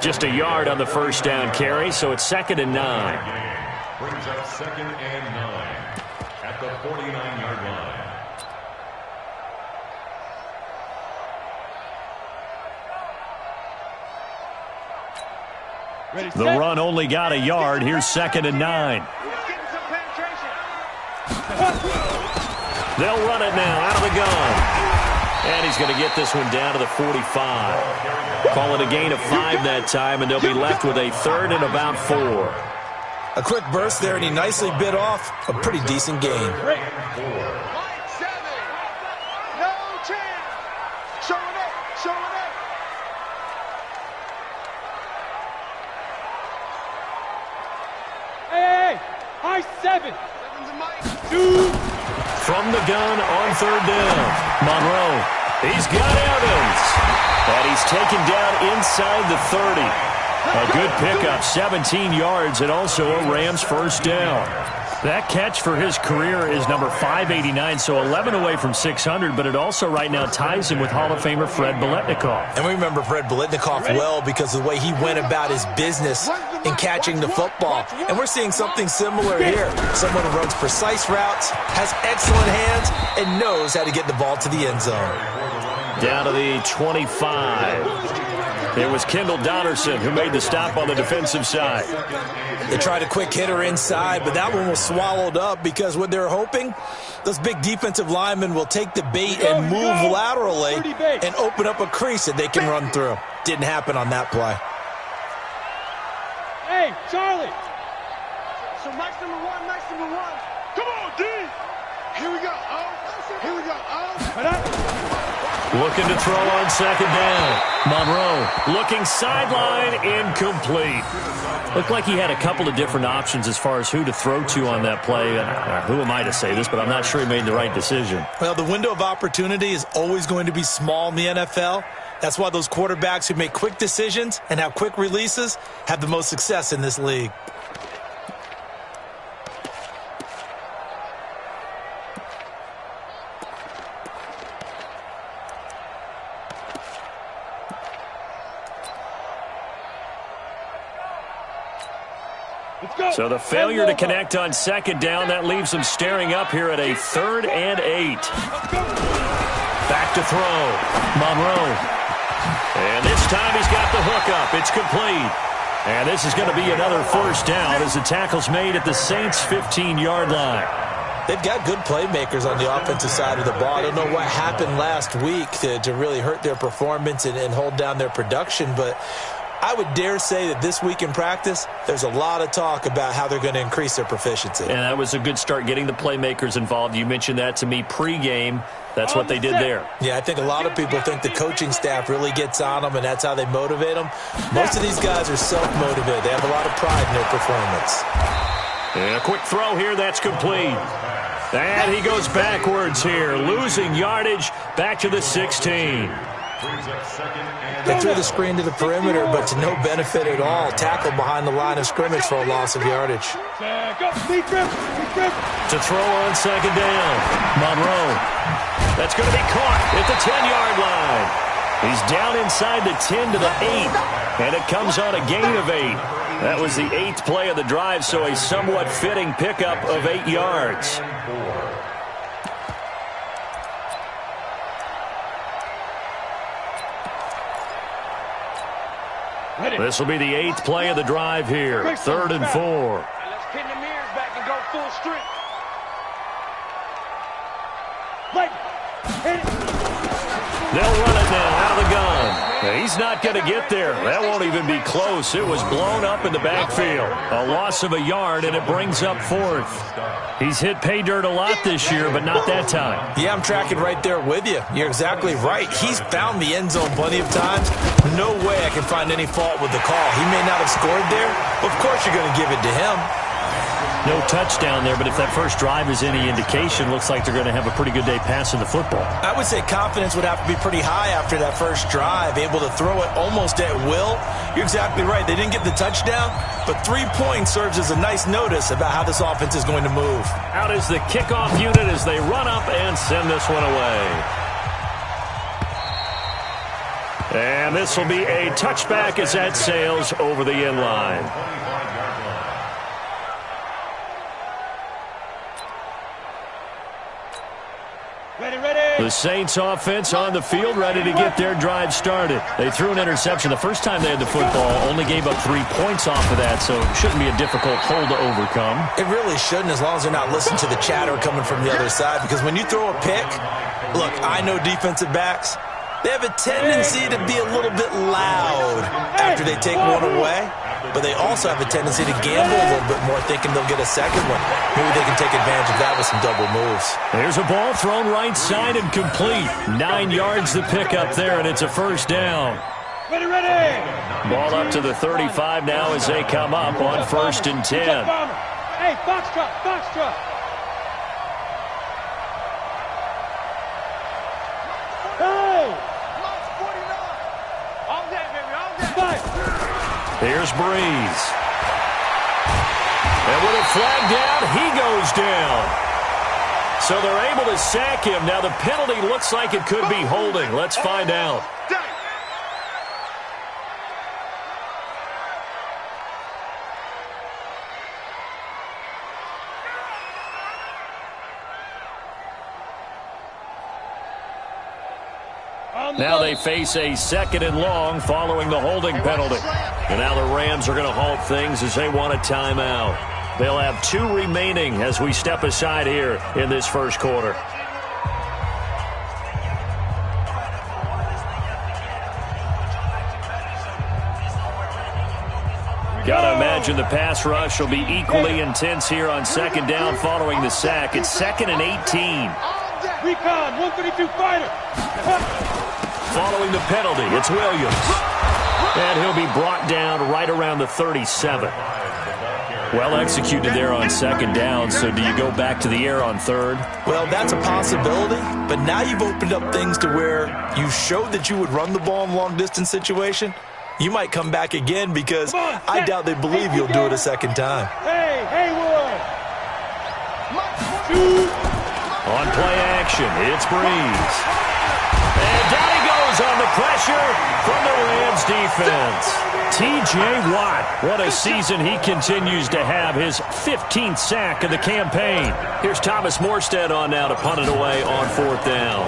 Just a yard on the first down carry, so it's 2nd and 9. Brings up 2nd and 9 at the 49-yard line. The run only got a yard. Here's 2nd and 9. They'll run it now out of the gun. And he's going to get this one down to the 45. Call it a gain of 5 that time, and they'll be left with a 3rd and about 4. A quick burst there, and he nicely bit off a pretty decent gain. No chance. Showing up. Hey, high 7. From the gun on 3rd down. Monroe, he's got Evans. And he's taken down inside the 30. A good pickup, 17 yards, and also a Rams first down. That catch for his career is number 589, so 11 away from 600, but it also right now ties him with Hall of Famer Fred Biletnikoff. And we remember Fred Biletnikoff well because of the way he went about his business in catching the football. And we're seeing something similar here. Someone who runs precise routes, has excellent hands, and knows how to get the ball to the end zone. Down to the 25. It was Kendall Donnerson who made the stop on the defensive side. They tried a quick hitter inside, but that one was swallowed up because what they're hoping, those big defensive linemen will take the bait and move laterally and open up a crease that they can run through. Didn't happen on that play. Hey, Charlie. So nice number one. Come on, D. Here we go. Looking to throw on 2nd down. Monroe looking sideline, incomplete. Looked like he had a couple of different options as far as who to throw to on that play. Who am I to say this, but I'm not sure he made the right decision. Well, the window of opportunity is always going to be small in the NFL. That's why those quarterbacks who make quick decisions and have quick releases have the most success in this league. So the failure to connect on 2nd down, that leaves him staring up here at a 3rd and 8. Back to throw. Monroe. And this time he's got the hook up. It's complete. And this is going to be another first down as the tackle's made at the Saints' 15-yard line. They've got good playmakers on the offensive side of the ball. I don't know what happened last week to really hurt their performance and hold down their production, but I would dare say that this week in practice, there's a lot of talk about how they're going to increase their proficiency. And that was a good start, getting the playmakers involved. You mentioned that to me pregame. That's what they did there. Yeah, I think a lot of people think the coaching staff really gets on them, and that's how they motivate them. Most of these guys are self-motivated. They have a lot of pride in their performance. And a quick throw here, that's complete. And he goes backwards here, losing yardage back to the 16. They threw the screen to the perimeter, but to no benefit at all. Tackle behind the line of scrimmage for a loss of yardage. To throw on 2nd down. Monroe. That's going to be caught at the 10-yard line. He's down inside the 10 to the 8, and it comes on a gain of 8. That was the 8th play of the drive, so a somewhat fitting pickup of 8 yards. This will be the 8th play of the drive here. 3rd and 4. Let's pin the mirrors back and go full strength. They'll run it now out of the gun. He's not going to get there. That won't even be close. It was blown up in the backfield. A loss of a yard, and it brings up 4th. He's hit pay dirt a lot this year, but not that time. Yeah, I'm tracking right there with you. You're exactly right. He's found the end zone plenty of times. No way I can find any fault with the call. He may not have scored there. Of course you're going to give it to him. No touchdown there, but if that first drive is any indication, looks like they're going to have a pretty good day passing the football. I would say confidence would have to be pretty high after that first drive, able to throw it almost at will. You're exactly right. They didn't get the touchdown, but 3 points serves as a nice notice about how this offense is going to move. Out is the kickoff unit as they run up and send this one away. And this will be a touchback as that sails over the end line. The Saints offense on the field, ready to get their drive started. They threw an interception the first time they had the football, only gave up 3 points off of that, so it shouldn't be a difficult hole to overcome. It really shouldn't, as long as they're not listening to the chatter coming from the other side, because when you throw a pick, look, I know defensive backs, they have a tendency to be a little bit loud after they take one away, but they also have a tendency to gamble a little bit more, thinking they'll get a second one. Maybe they can take advantage of that with some double moves. There's a ball thrown right side and complete. 9 yards the pick up there, and it's a first down. Ready, ready. Ball up to the 35 now as they come up on 1st and 10. Hey, box truck, box truck. Hey! All that, baby, all that. Here's Breeze. And with a flag down, he goes down. So they're able to sack him. Now the penalty looks like it could be holding. Let's find out. Now they face a 2nd and long following the holding penalty. And now the Rams are going to halt things as they want a timeout. They'll have 2 remaining as we step aside here in this first quarter. Gotta imagine the pass rush will be equally intense here on 2nd down following the sack. It's 2nd and 18. Recon, 132 fighter. Following the penalty, it's Williams. And he'll be brought down right around the 37. Well executed there on 2nd down, so do you go back to the air on 3rd? Well, that's a possibility, but now you've opened up things to where you showed that you would run the ball in a long-distance situation. You might come back again because I doubt they believe you'll do it a 2nd time. Hey, Haywood. On play action, it's Breeze. And down he goes on the pressure from the Rams defense. T.J. Watt, what a season he continues to have, his 15th sack of the campaign. Here's Thomas Morstead on now to punt it away on 4th down.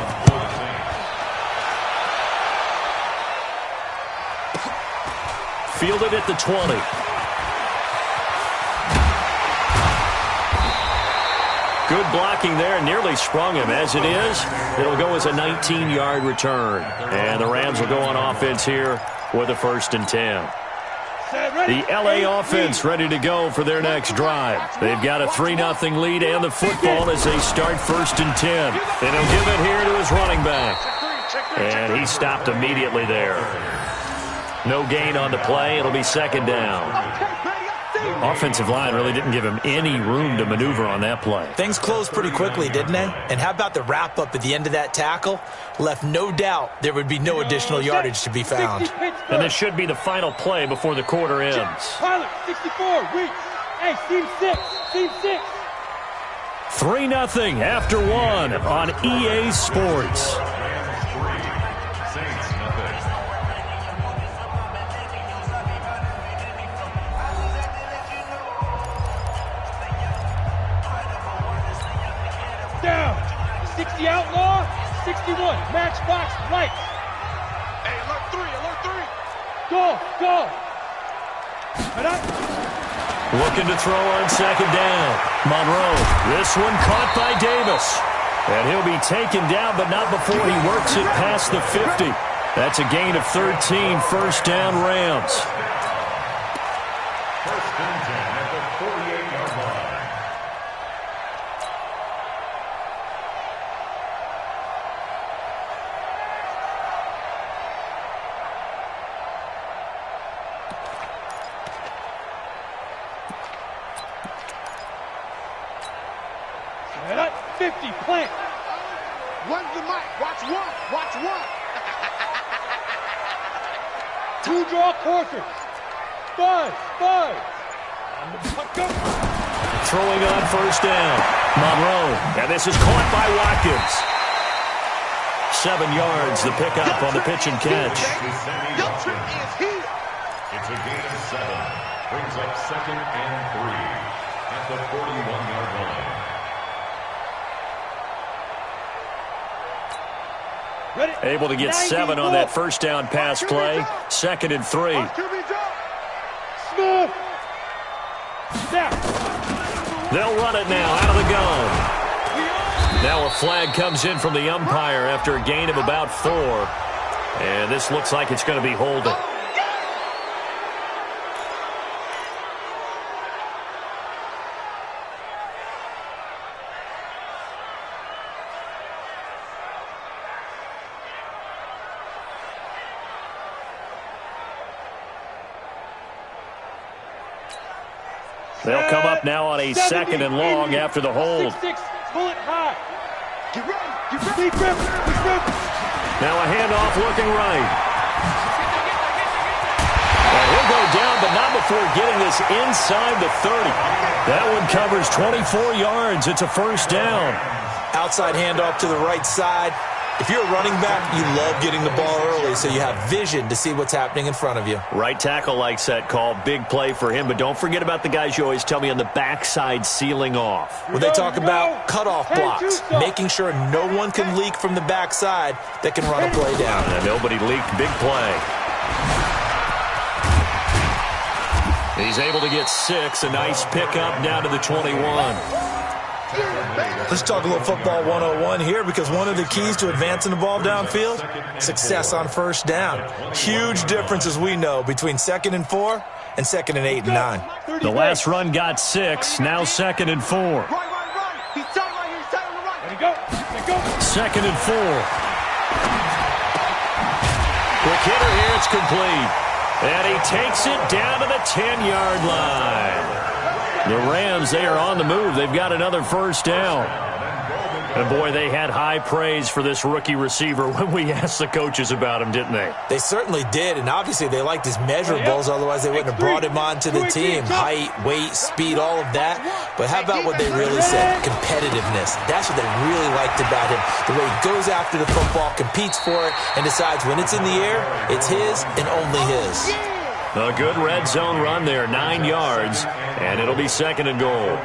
Fielded at the 20. Good blocking there, nearly sprung him. As it is, it'll go as a 19-yard return. And the Rams will go on offense here with a 1st and 10. The L.A. offense ready to go for their next drive. They've got a 3-0 lead and the football as they start 1st and 10. And he'll give it here to his running back. And he stopped immediately there. No gain on the play. It'll be 2nd down. Offensive line really didn't give him any room to maneuver on that play. Things closed pretty quickly, didn't they? And how about the wrap-up at the end of that tackle? Left no doubt there would be no additional yardage to be found. And this should be the final play before the quarter ends. Pilot, 64, weak. Hey, team 6, team 6. 3-0 after 1 on EA Sports. Down. 60 outlaw, 61. Matchbox right. Hey, alert 3, alert 3. Go. Looking to throw on 2nd down. Monroe. This one caught by Davis. And he'll be taken down, but not before he works it past the 50. That's a gain of 13. 1st down, Rams. 1st and 10 at the 48-yard line. And up 50, plant. One's the mic. Watch one. Watch one. 2 draw courses. Buzz. On the puck up. Throwing on 1st down. Monroe. And this is caught by Watkins. 7 yards, the pickup on the pitch and catch. Your trip is here. It's a gain of 7. Brings up 2nd and 3 at the 41-yard line. Able to get 7 on that first down pass play. 2nd and 3. Smith. Snap. They'll run it now out of the gun. Now a flag comes in from the umpire after a gain of about 4. And this looks like it's going to be holding. They'll come up now on a 2nd and long after the hold. 6-6, pull it high. Get ready, get ready. Now a handoff looking right. And he'll go down, but not before getting this inside the 30. That one covers 24 yards. It's a first down. Outside handoff to the right side. If you're a running back, you love getting the ball early so you have vision to see what's happening in front of you. Right tackle likes that call. Big play for him, but don't forget about the guys you always tell me on the backside sealing off. When they talk about cutoff blocks, making sure no one can leak from the backside that can run a play down. And nobody leaked. Big play. He's able to get 6. A nice pickup down to the 21. Let's talk a little football 101 here, because one of the keys to advancing the ball downfield, success on first down. Huge difference, as we know, between 2nd and 4 and 2nd and 8 and 9. The last run got 6. Now 2nd and 4. Right. He's tight right here. He's tight on the right. Let it go. 2nd and 4. Quick hitter here. It's complete. And he takes it down to the 10-yard line. The Rams, they are on the move. They've got another first down. And, boy, they had high praise for this rookie receiver when we asked the coaches about him, didn't they? They certainly did, and obviously they liked his measurables, otherwise they wouldn't have brought him onto the team. Height, weight, speed, all of that. But how about what they really said? Competitiveness. That's what they really liked about him. The way he goes after the football, competes for it, and decides when it's in the air, it's his and only his. A good red zone run there, 9 yards, and it'll be 2nd and goal.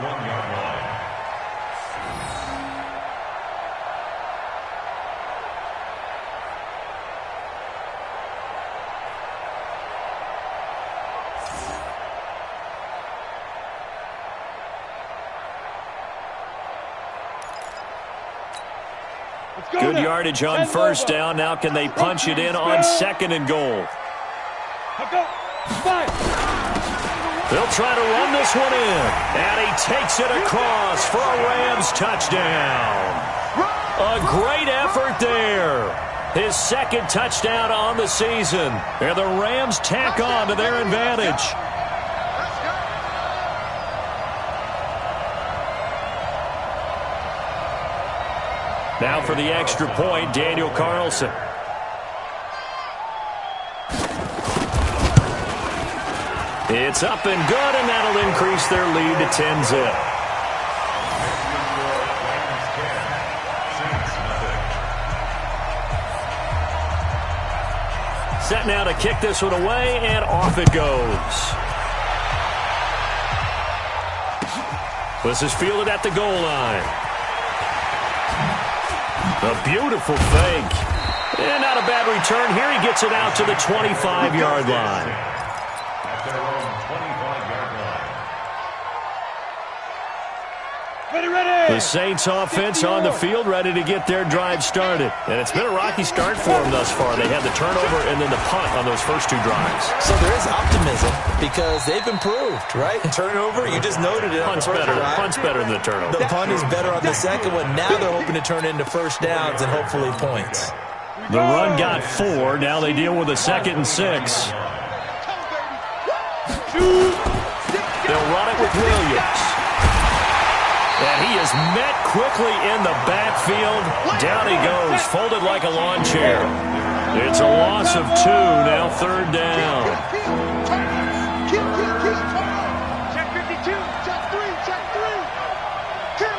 Good yardage on first down. Now can they punch it in on 2nd and goal? They'll try to run this one in. And he takes it across for a Rams touchdown. A great effort there. His 2nd touchdown on the season. And the Rams tack on to their advantage. Now for the extra point, Daniel Carlson. It's up and good, and that'll increase their lead to 10-zip. Set now to kick this one away, and off it goes. This is fielded at the goal line. A beautiful fake. And not a bad return. Here he gets it out to the 25-yard line. At their own 25-yard line. Ready. The Saints offense on the field, ready to get their drive started. And it's been a rocky start for them thus far. They had the turnover and then the punt on those first 2 drives. So there is optimism because they've improved, right? Turnover, you just noted it. Punt's better. Punt's better than the turnover. The punt is better on the second one. Now they're hoping to turn into first downs and hopefully points. The run got 4. Now they deal with a 2nd and 6. They'll run it with Williams. And he is met quickly in the backfield. Down he goes, folded like a lawn chair. It's a loss of 2, now 3rd down. Check 52, check 3, check 3. Kill.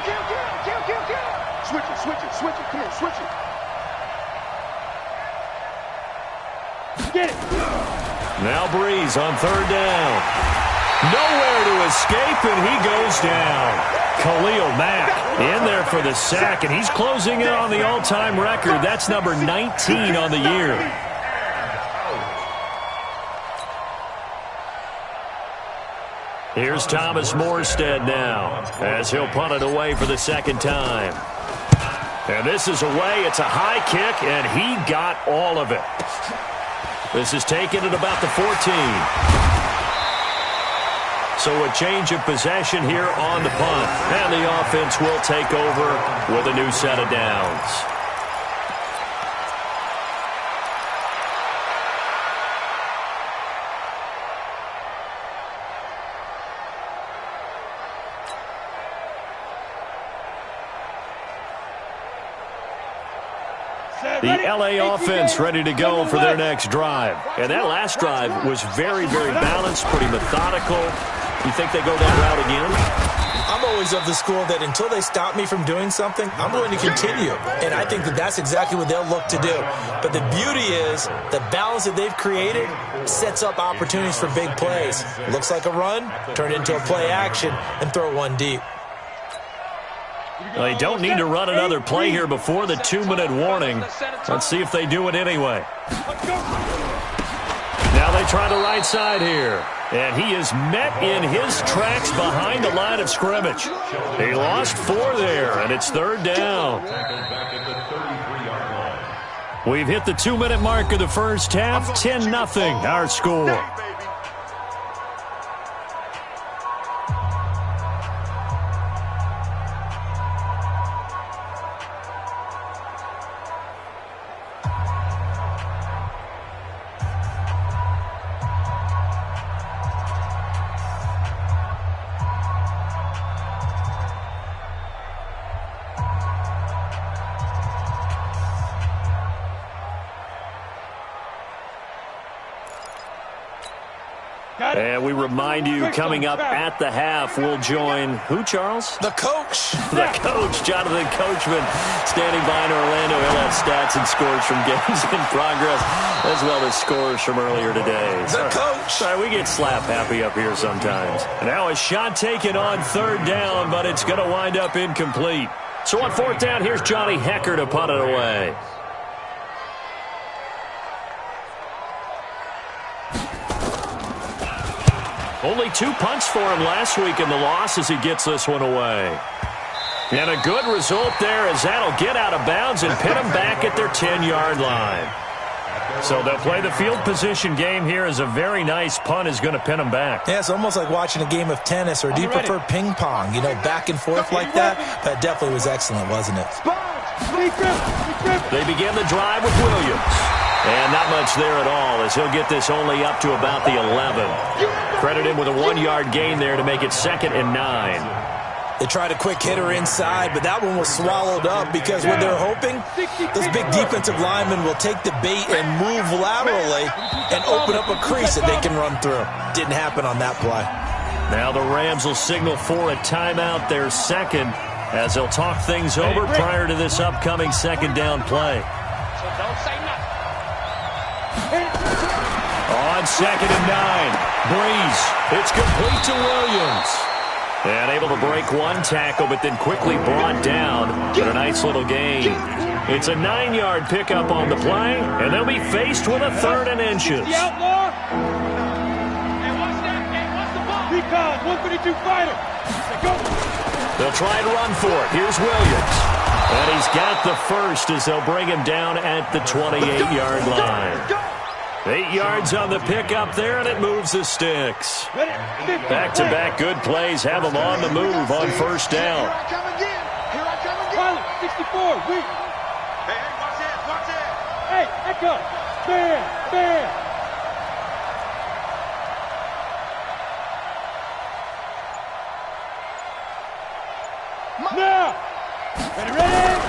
Switch it, come on, switch it. Get it. Now Breeze on third down. Nowhere to escape, and he goes down. Khalil Mack in there for the sack, and he's closing in on the all-time record. That's number 19 on the year. Here's Thomas Morstead now as he'll punt it away for the second time. And this is away. It's a high kick, and he got all of it. This is taken at about the 14. So a change of possession here on the punt. And the offense will take over with a new set of downs. The L.A. offense ready to go for their next drive. And that last drive was very, very balanced, pretty methodical. You think they go that route again? I'm always of the school that until they stop me from doing something, I'm going to continue. And I think that that's exactly what they'll look to do. But the beauty is the balance that they've created sets up opportunities for big plays. Looks like a run, turn into a play action, and throw one deep. They don't need to run another play here before the 2-minute warning. Let's see if they do it anyway. Now they try the right side here. And he is met in his tracks behind the line of scrimmage. He lost 4 there, and it's third down. We've hit the 2-minute mark of the first half. 10-0 our score. And we remind you, coming up at the half, we'll join who, Charles? The coach. The coach, Jonathan Coachman, standing by in Orlando. He'll have stats and scores from games in progress, as well as scores from earlier today. The coach. Sorry, we get slap happy up here sometimes. Now a shot taken on third down, but it's going to wind up incomplete. So on fourth down, here's Johnny Hecker to punt it away. Only 2 punts for him last week in the loss as he gets this one away. And a good result there as that'll get out of bounds and pin them back at their 10-yard line. So they'll play the field position game here as a very nice punt is going to pin them back. Yeah, it's almost like watching a game of tennis, or do you prefer ping pong? You know, back and forth like that? That definitely was excellent, wasn't it? They begin the drive with Williams. And not much there at all as he'll get this only up to about the 11. Credit him with a 1-yard gain there to make it 2nd and 9. They tried a quick hitter inside, but that one was swallowed up because when they're hoping, those big defensive linemen will take the bait and move laterally and open up a crease that they can run through. Didn't happen on that play. Now the Rams will signal for a timeout, their second, as they'll talk things over prior to this upcoming second down play. So don't say nothing. On 2nd and 9, Breeze. It's complete to Williams. And able to break one tackle, but then quickly brought down. But a nice little gain. It's a 9-yard pickup on the play, and they'll be faced with a 3rd and inches. The outlaw. Hey, what's that? Hey, what's the ball? Recon, 152 fighter. Go. They'll try and run for it. Here's Williams. And he's got the first as they'll bring him down at the 28-yard line. 8 yards on the pickup there, and it moves the sticks. Back-to-back good plays have them on the move on first down. Here I come again. Here I come again. Pilot, 64, weak. Hey, watch it, watch it. Hey, echo. Man, man. Now. Ready?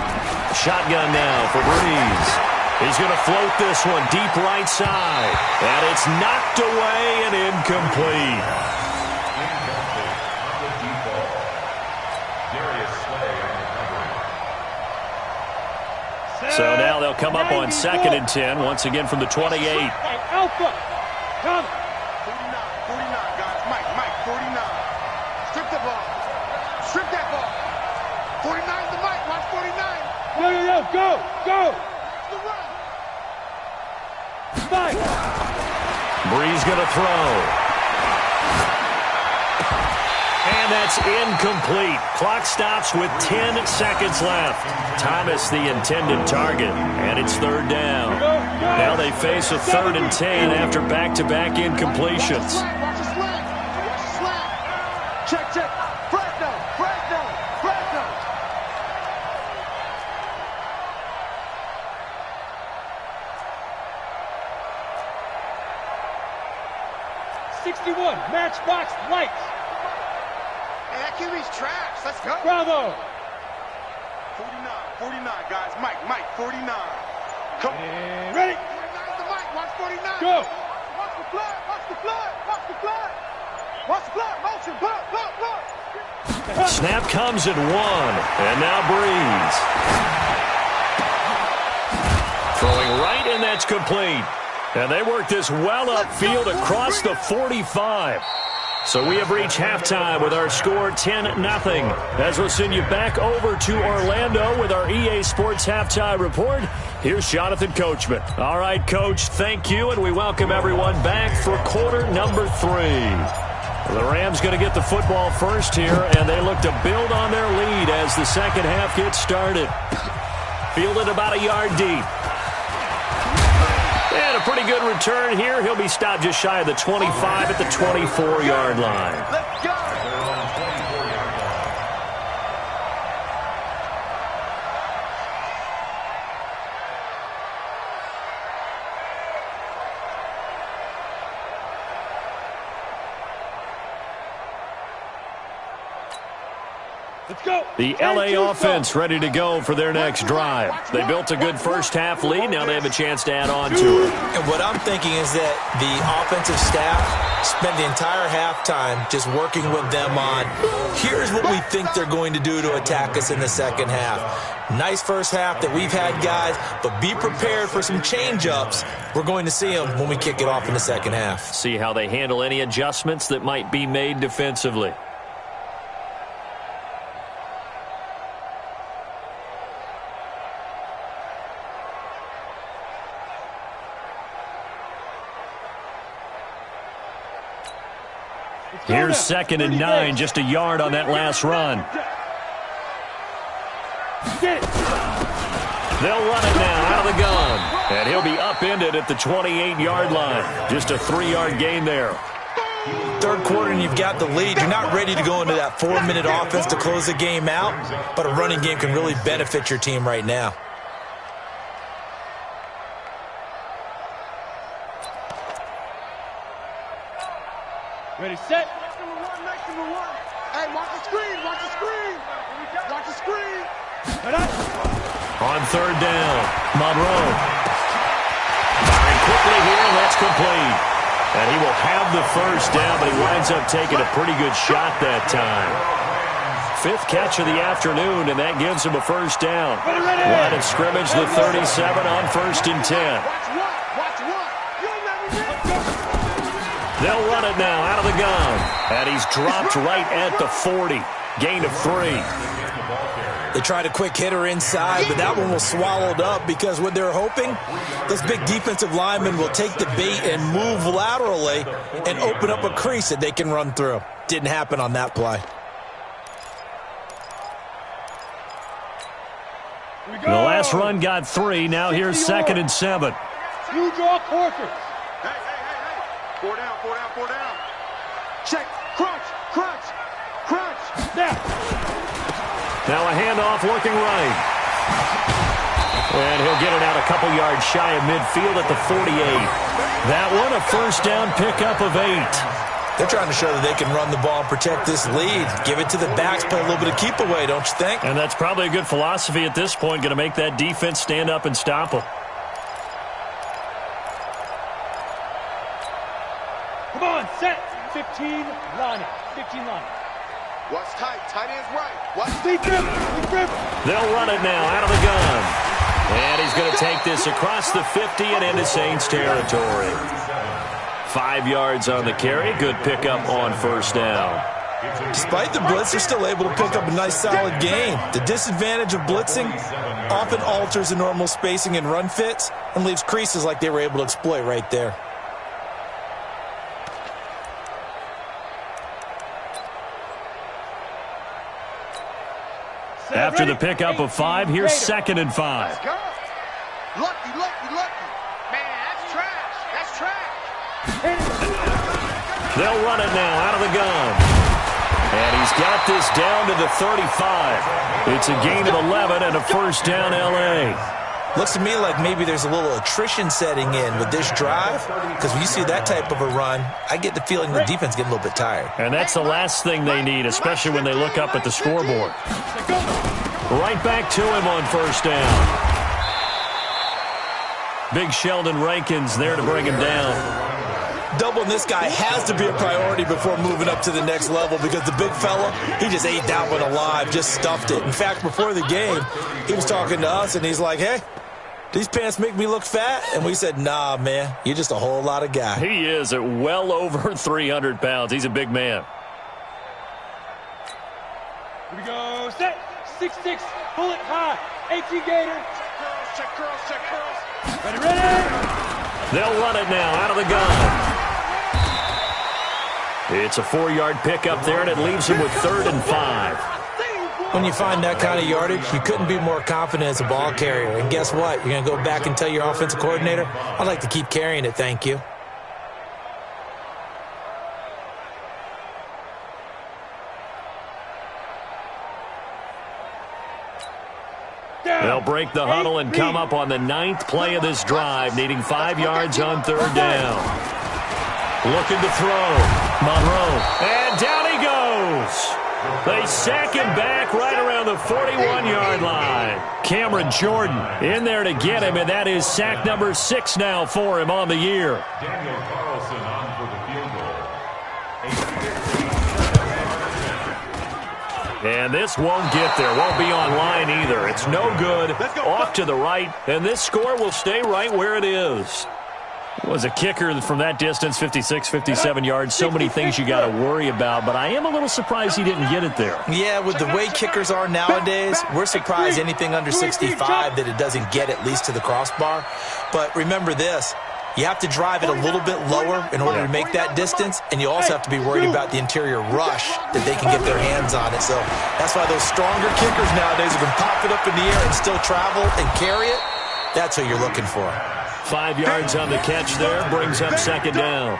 Shotgun now for Breeze. He's going to float this one deep right side. And it's knocked away and incomplete. So now they'll They'll come up on 2nd and 10, once again from the 28. Hey, Alpha, come. 49, guys. Mike, 49. Strip the ball. Strip that ball. 49 to Mike. Watch 49. Yo, go. The run. Mike. Bree's going to throw. And that's incomplete. Clock stops with 10 seconds left. Thomas the intended target, and it's 3rd down. Now they face a 3rd and 10 after back-to-back incompletions. Watch the slant. Check. Fresno. 61, matchbox lights. Hey, that QB's trash. Let's go. Bravo. 49, guys. Mike, 49. Come on. And ready. 49 to Mike. Watch 49. Go. Watch the flag. Motion. Blood. Snap comes at 1, and now Breeze. Throwing right, and that's complete. And they work this well upfield across the 45. So we have reached halftime with our score 10-0. As we'll send you back over to Orlando with our EA Sports Halftime Report, here's Jonathan Coachman. All right, Coach, thank you, and we welcome everyone back for quarter number 3. The Rams going to get the football first here, and they look to build on their lead as the second half gets started. Fielded about a yard deep. And a pretty good return here. He'll be stopped just shy of the 25 at the 24-yard line. Let's go. The LA offense ready to go for their next drive. They built a good first half lead. Now they have a chance to add on to it. And what I'm thinking is that the offensive staff spent the entire halftime just working with them on, here's what we think they're going to do to attack us in the second half. Nice first half that we've had, guys, but be prepared for some change-ups. We're going to see them when we kick it off in the second half. See how they handle any adjustments that might be made defensively. Here's 2nd and 9, just a yard on that last run. They'll run it now out of the gun. And he'll be upended at the 28-yard line. Just a 3-yard gain there. Third quarter and you've got the lead. You're not ready to go into that 4-minute offense to close the game out, but a running game can really benefit your team right now. Ready, set. Number one. Hey, watch the screen. Watch the screen. On 3rd down, Monroe. Firing quickly here, and that's complete. And he will have the first down, but he winds up taking a pretty good shot that time. 5th catch of the afternoon, and that gives him a first down. Line of scrimmage, the 37 on 1st and 10. Watch one. They'll run it now out of the gun. And he's dropped right at the 40. Gain of 3. They tried a quick hitter inside, but that one was swallowed up because what they're hoping, those big defensive linemen will take the bait and move laterally and open up a crease that they can run through. Didn't happen on that play. The last run got 3. Now here's 2nd and 7. You draw quarters. Hey. 4 down. Check. Crunch. Now a handoff looking right. And he'll get it out a couple yards shy of midfield at the 48. That one a first down pickup of 8. They're trying to show that they can run the ball and protect this lead. Give it to the backs, play a little bit of keep away, don't you think? And that's probably a good philosophy at this point. Going to make that defense stand up and stop them. Come on, set. 15 line. Watch tight. Tight end's right. Watch deep grip. They'll run it now out of the gun. And he's going to take this across the 50 and into Saints territory. 5 yards on the carry. Good pickup on first down. Despite the blitz, they're still able to pick up a nice, solid gain. The disadvantage of blitzing often alters the normal spacing and run fits and leaves creases like they were able to exploit right there. After the pickup of 5, here's 2nd and 5. Lucky. Man, that's trash. That's trash. They'll run it now out of the gun. And he's got this down to the 35. It's a gain of 11 and a first down L.A. Looks to me like maybe there's a little attrition setting in with this drive, because when you see that type of a run, I get the feeling the defense getting a little bit tired. And that's the last thing they need, especially when they look up at the scoreboard. Right back to him on first down. Big Sheldon Rankins there to bring him down. Doubling this guy has to be a priority before moving up to the next level, because the big fella, he just ate that one alive, just stuffed it. In fact, before the game, he was talking to us, and he's like, hey, these pants make me look fat? And we said, nah, man, you're just a whole lot of guy. He is at well over 300 pounds. He's a big man. Here we go. Set. 6'6", bullet high. 18 Gator. Check curls. Ready. They'll run it now out of the gun. It's a 4-yard pickup there, and it leaves him with 3rd and 5. When you find that kind of yardage, you couldn't be more confident as a ball carrier. And guess what? You're going to go back and tell your offensive coordinator, I'd like to keep carrying it, thank you. They'll break the huddle and come up on the 9th play of this drive, needing 5 yards on 3rd down. Looking to throw. Monroe. And down he goes. They sack him back right around the 41-yard line. Cameron Jordan in there to get him, and that is sack number 6 now for him on the year. Daniel Carlson on for the field goal. And this won't get there. Won't be online either. It's no good. Off to the right, and this score will stay right where it is. Was a kicker from that distance, 56, 57 yards. So many things you got to worry about, but I am a little surprised he didn't get it there. Yeah, with the way kickers are nowadays, we're surprised anything under 65 that it doesn't get at least to the crossbar. But remember this, you have to drive it a little bit lower in order to make that distance, and you also have to be worried about the interior rush that they can get their hands on it. So that's why those stronger kickers nowadays who can pop it up in the air and still travel and carry it, that's who you're looking for. 5 yards on the catch there, brings up 2nd down.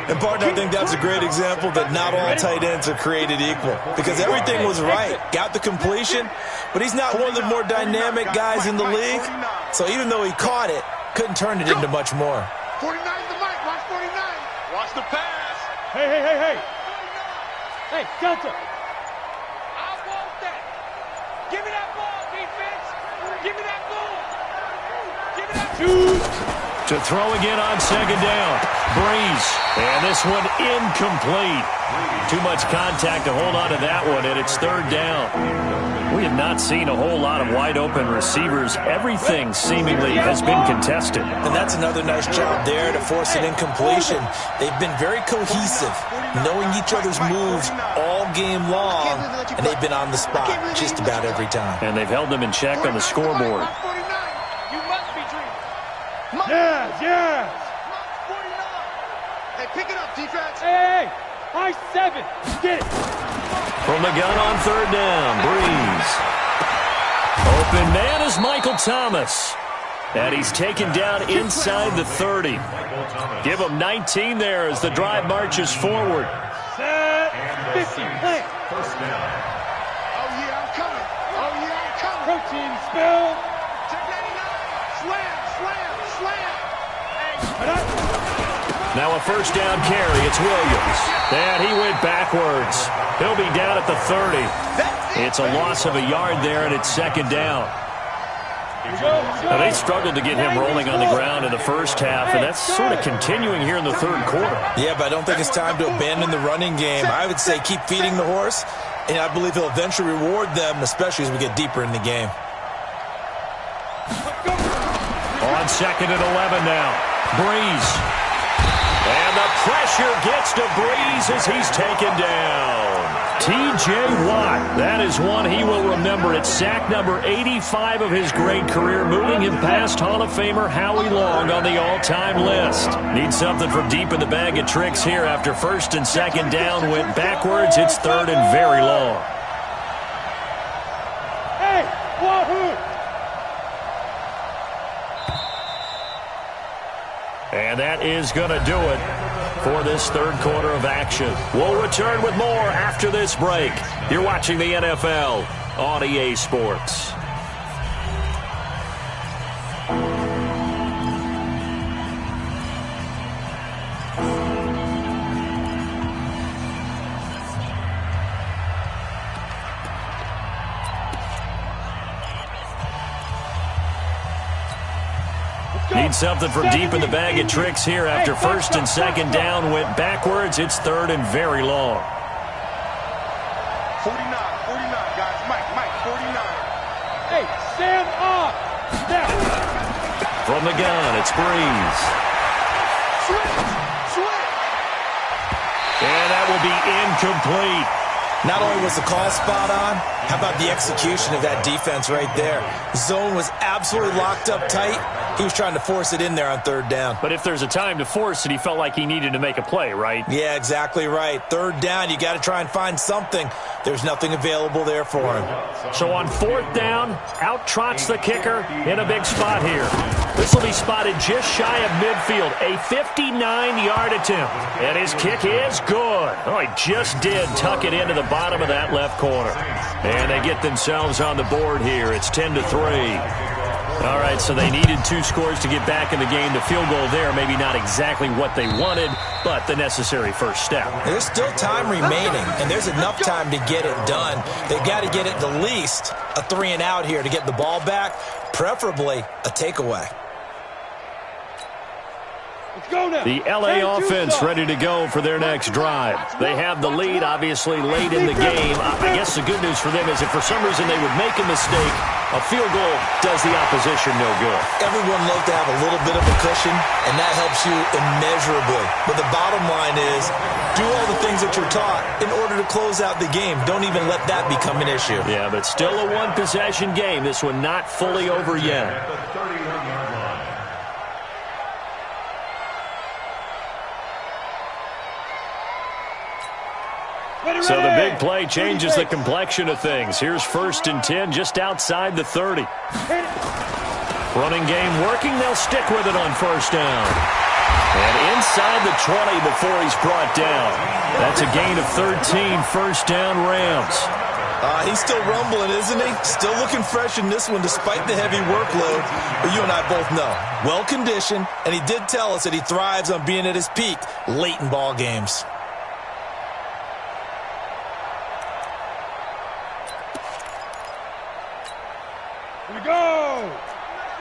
And, partner, I think that's a great example that not all tight ends are created equal, because everything was right. Got the completion, but he's not one of the more dynamic guys in the league. So even though he caught it, couldn't turn it into much more. 49 the mic. Watch 49. Watch the pass. Hey. Hey, Delta. I want that. Give me that ball, defense. Give me that ball. Give me that ball. To throw again on 2nd down. Breeze. And this one incomplete. Too much contact to hold on to that one, and it's 3rd down. We have not seen a whole lot of wide-open receivers. Everything seemingly has been contested. And that's another nice job there to force an incompletion. They've been very cohesive, knowing each other's moves all game long, and they've been on the spot just about every time. And they've held them in check on the scoreboard. You must be dreaming. Yes. 49. Hey, pick it up, defense. Hey. High 7. Get it. From the gun on 3rd down, Breeze. Open man is Michael Thomas. And he's taken down inside the 30. Give him 19 there as the drive marches forward. Set. 50. Play. First down. Oh, yeah, I'm coming. Protein spill. Check 99. Slam. Now a first down carry. It's Williams. And he went backwards. He'll be down at the 30. It's a loss of a yard there, and it's 2nd down. Now they struggled to get him rolling on the ground in the first half, and that's sort of continuing here in the 3rd quarter. Yeah, but I don't think it's time to abandon the running game. I would say keep feeding the horse, and I believe he'll eventually reward them, especially as we get deeper in the game. 2nd and 11 now. Breeze. And the pressure gets to Breeze as he's taken down. T.J. Watt, that is one he will remember. It's sack number 85 of his great career, moving him past Hall of Famer Howie Long on the all-time list. Need something from deep in the bag of tricks here after 1st and 2nd down. Went backwards. It's 3rd and very long. Hey, wahoo! And that is going to do it for this 3rd quarter of action. We'll return with more after this break. You're watching the NFL on EA Sports. Need something from deep in the bag of tricks here after 1st and 2nd down. Went backwards. It's 3rd and very long. 49, guys. Mike, 49. Hey, stand up! Step! From the gun, it's Breeze. Switch! And that will be incomplete. Not only was the call spot on, how about the execution of that defense right there? Zone was absolutely locked up tight. He was trying to force it in there on 3rd down. But if there's a time to force it, he felt like he needed to make a play, right? Yeah, exactly right. 3rd down, you got to try and find something. There's nothing available there for him. So on 4th down, out trots the kicker in a big spot here. This will be spotted just shy of midfield. A 59-yard attempt. And his kick is good. Oh, he just did tuck it into the bottom of that left corner. And they get themselves on the board here. It's 10-3. All right, so they needed 2 scores to get back in the game. The field goal there, maybe not exactly what they wanted, but the necessary first step. There's still time remaining, and there's enough time to get it done. They've got to get it at least a 3-and-out here to get the ball back, preferably a takeaway. The L.A. offense ready to go for their next drive. They have the lead, obviously, late in the game. I guess the good news for them is if for some reason they would make a mistake, a field goal does the opposition no good. Everyone loves to have a little bit of a cushion, and that helps you immeasurably. But the bottom line is, do all the things that you're taught in order to close out the game. Don't even let that become an issue. Yeah, but still a one-possession game. This one not fully over yet. So the big play changes the complexion of things. Here's 1st and 10 just outside the 30. Running game working. They'll stick with it on 1st down. And inside the 20 before he's brought down. That's a gain of 13, 1st down Rams. He's still rumbling, isn't he? Still looking fresh in this one despite the heavy workload. But you and I both know, well-conditioned, and he did tell us that he thrives on being at his peak late in ball games. Here we go!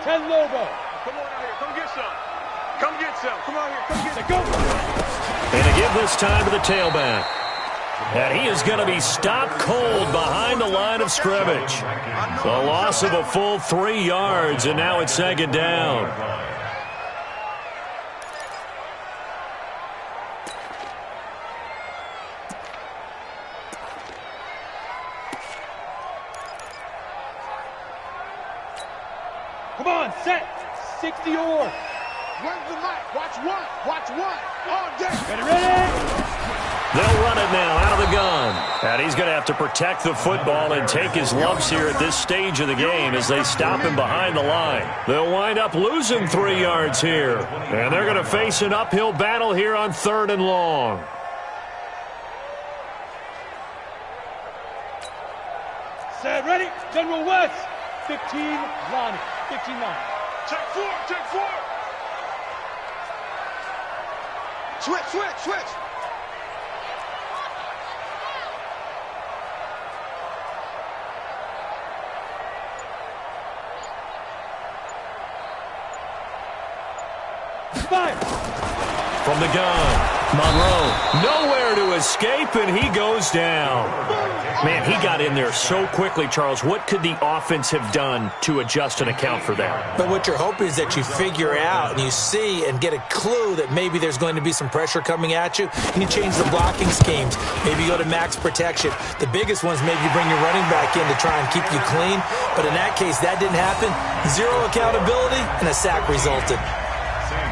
10 Lobo. Come on out here. Come get some. Come get some. Come out here. Come get some. Go! And to give this time to the tailback. And he is going to be stopped cold behind the line of scrimmage. The loss of a full 3 yards, and now it's 2nd down. Come on, set. 60 or. Where's the mic? Watch one. Watch one. All day. Ready? They'll run it now out of the gun. And he's going to have to protect the football and take his lumps here at this stage of the game as they stop him behind the line. They'll wind up losing 3 yards here. And they're going to face an uphill battle here on 3rd and long. Set, ready? General West. 15, Lonnie. 15-9. Check 4. Check 4. Switch. Fire. From the gun, Monroe, nowhere to escape, and he goes down. Man, he got in there so quickly, Charles. What could the offense have done to adjust and account for that? But what you're hoping is that you figure out and you see and get a clue that maybe there's going to be some pressure coming at you, and you change the blocking schemes. Maybe you go to max protection. The biggest ones, maybe you bring your running back in to try and keep you clean. But in that case, that didn't happen. Zero accountability, and a sack resulted.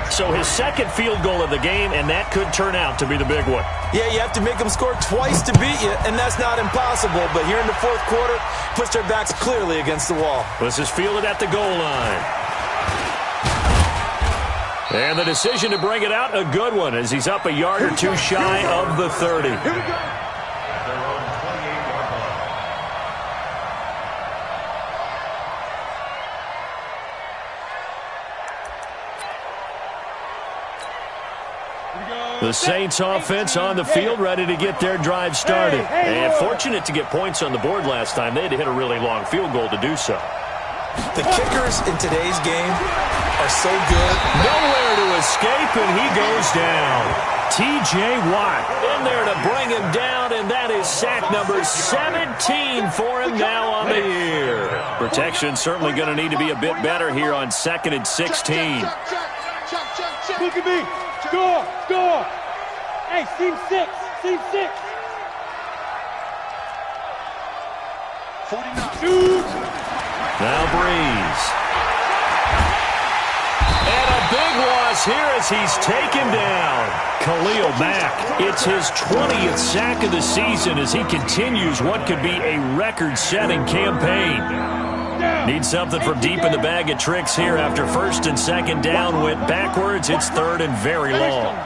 So his second field goal of the game, and that could turn out to be the big one. Yeah, you have to make them score twice to beat you, and that's not impossible. But here in the fourth quarter, puts their backs clearly against the wall. This is fielded at the goal line. And the decision to bring it out, a good one, as he's up a yard or two shy of the 30. At their own 28-yard line. The Saints offense on the field, ready to get their drive started. And fortunate to get points on the board last time. They had to hit a really long field goal to do so. The kickers in today's game are so good. Nowhere to escape, and he goes down. T.J. Watt in there to bring him down, and that is sack number 17 for him now on the year. Protection certainly going to need to be a bit better here on 2nd and 16. Look at me. Score. Score. Hey, seam 6. Seam 6. 49. Shoot. Now Breeze. And a big loss here as he's taken down. Khalil Mack. It's his 20th sack of the season as he continues what could be a record-setting campaign. Needs something from deep in the bag of tricks here after 1st and 2nd down. Went backwards. It's 3rd and very long.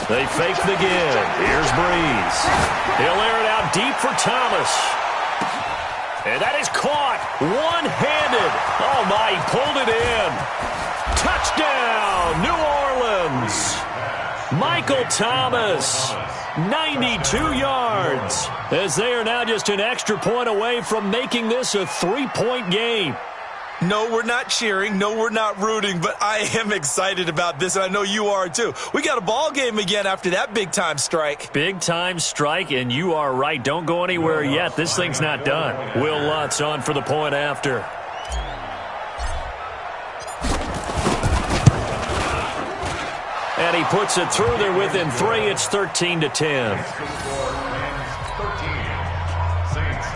They fake the give. Here's Breeze. He'll air it out deep for Thomas. And that is caught one-handed. Oh, my, he pulled it in. Touchdown, New Orleans. Michael Thomas, 92 yards, as they are now just an extra point away from making this a 3-point game. No, we're not cheering. No, we're not rooting, but I am excited about this, and I know you are too. We got a ball game again after that big-time strike. Big-time strike, and you are right. Don't go anywhere yet. This thing's not done. Will Lutz on for the point after. And he puts it through there within 3. It's 13-10. Saints 10.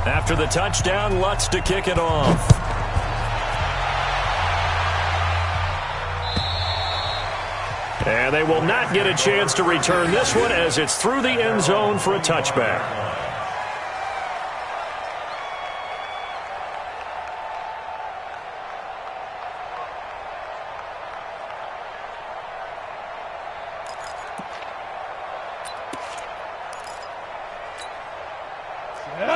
After the touchdown, Lutz to kick it off. And they will not get a chance to return this one as it's through the end zone for a touchback.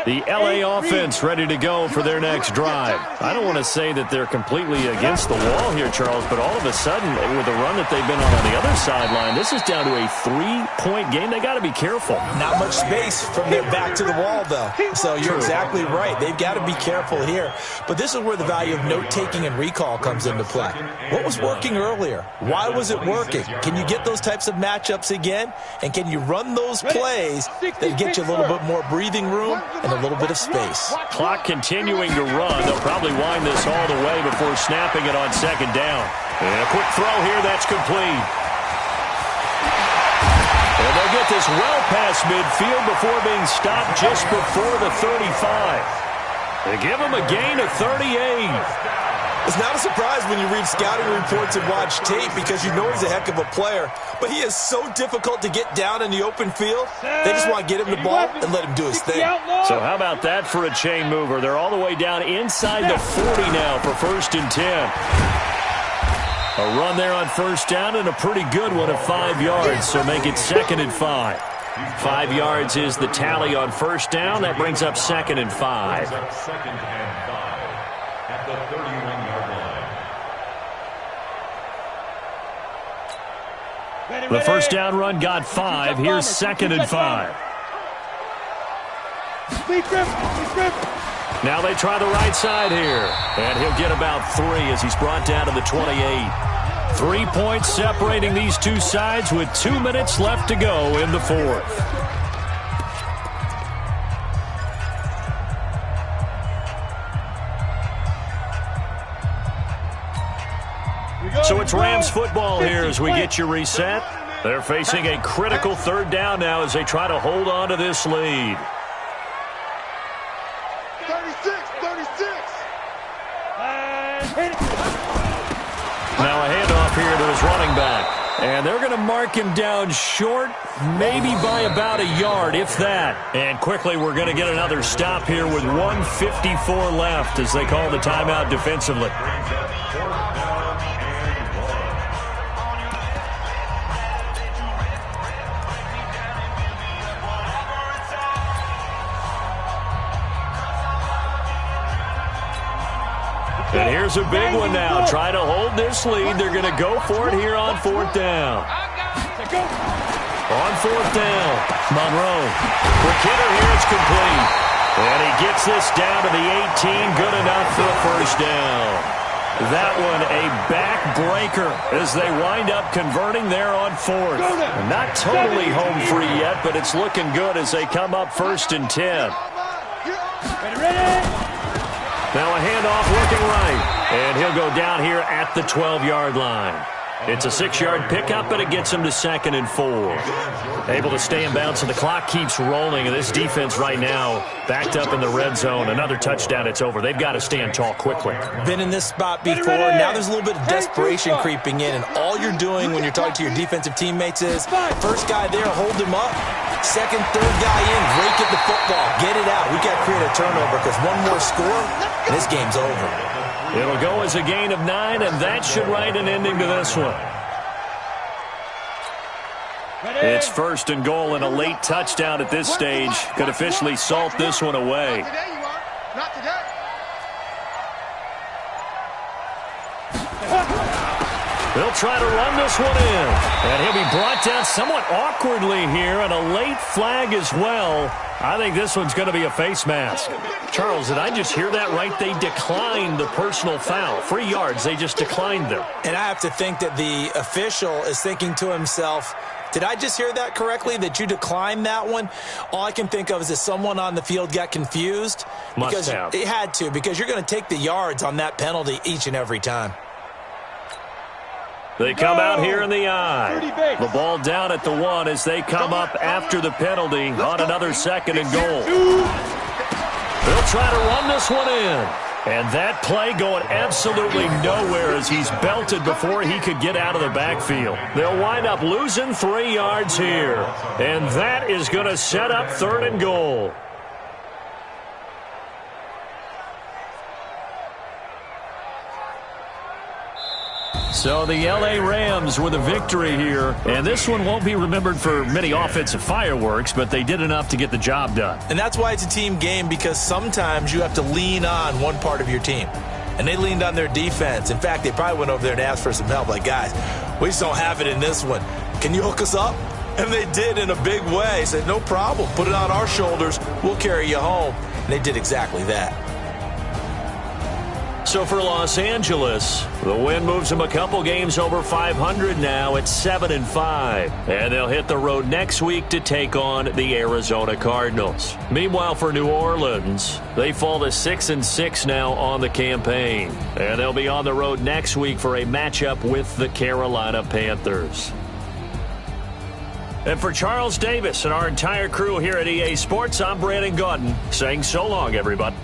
The L.A. offense ready to go for their next drive. I don't want to say that they're completely against the wall here, Charles, but all of a sudden, with the run that they've been on the other sideline, this is down to a 3-point game. They got to be careful. Not much space from their back to the wall, though. So you're exactly right. They've got to be careful here. But this is where the value of note-taking and recall comes into play. What was working earlier? Why was it working? Can you get those types of matchups again? And can you run those plays that get you a little bit more breathing room and a little bit of space? Clock continuing to run. They'll probably wind this all the way before snapping it on 2nd down. And a quick throw here. That's complete. And they'll get this well past midfield before being stopped just before the 35. They give him a gain of 38. It's not a surprise when you read scouting reports and watch tape because you know he's a heck of a player. But he is so difficult to get down in the open field. They just want to get him the ball and let him do his thing. So how about that for a chain mover? They're all the way down inside the 40 now for 1st and 10. A run there on 1st down and a pretty good one of 5 yards. So make it 2nd and 5. 5 yards is the tally on 1st down. That brings up 2nd and 5. 2nd and 5 at the 31-yard line. The 1st down run got 5. Here's 2nd and 5. Now they try the right side here. And he'll get about 3 as he's brought down to the 28. 3 points separating these two sides with 2 minutes left to go in the fourth. So it's Rams football here as we get you reset. They're facing a critical third down now as they try to hold on to this lead. 36. Now a handoff here to his running back. And they're going to mark him down short, maybe by about a yard, if that. And quickly we're going to get another stop here with 1:54 left as they call the timeout defensively. And here's a big one now. Try to hold this lead. They're going to go for it here on fourth down. On fourth down, Monroe. BigQadeer here, it's complete. And he gets this down to the 18. Good enough for a first down. That one a backbreaker as they wind up converting there on fourth. Not totally home free yet, but it's looking good as they come up 1st and 10. Now a handoff looking right. And he'll go down here at the 12-yard line. It's a 6-yard pickup, but it gets him to 2nd and 4. Able to stay in bounds, and the clock keeps rolling. And this defense right now backed up in the red zone. Another touchdown, it's over. They've got to stand tall quickly. Been in this spot before. Now there's a little bit of desperation creeping in. And all you're doing when you're talking to your defensive teammates is, first guy there, hold him up. Second, third guy in, rake at the football. Get it out. We got to create a turnover because one more score, and this game's over. It'll go as a gain of 9, and that should write an ending to this one. It's 1st and goal, and a late touchdown at this stage could officially salt this one away. Not today, you are. Not today. They'll try to run this one in. And he'll be brought down somewhat awkwardly here, and a late flag as well. I think this one's going to be a face mask. Charles, did I just hear that right? They declined the personal foul. 3 yards, they just declined them. And I have to think that the official is thinking to himself, did I just hear that correctly, that you declined that one? All I can think of is that someone on the field got confused. Must have. It had to, because you're going to take the yards on that penalty each and every time. They come out here in the eye. The ball down at the 1 as they come up after the penalty on another 2nd and goal. They'll try to run this one in. And that play going absolutely nowhere as he's belted before he could get out of the backfield. They'll wind up losing 3 yards here. And that is going to set up 3rd and goal. So the L.A. Rams with a victory here. And this one won't be remembered for many offensive fireworks, but they did enough to get the job done. And that's why it's a team game, because sometimes you have to lean on one part of your team. And they leaned on their defense. In fact, they probably went over there and asked for some help. Like, guys, we just don't have it in this one. Can you hook us up? And they did in a big way. Said, no problem. Put it on our shoulders. We'll carry you home. And they did exactly that. So for Los Angeles, the win moves them a couple games over 500 now at 7-5. And they'll hit the road next week to take on the Arizona Cardinals. Meanwhile, for New Orleans, they fall to 6-6 now on the campaign. And they'll be on the road next week for a matchup with the Carolina Panthers. And for Charles Davis and our entire crew here at EA Sports, I'm Brandon Gaudin saying so long, everybody.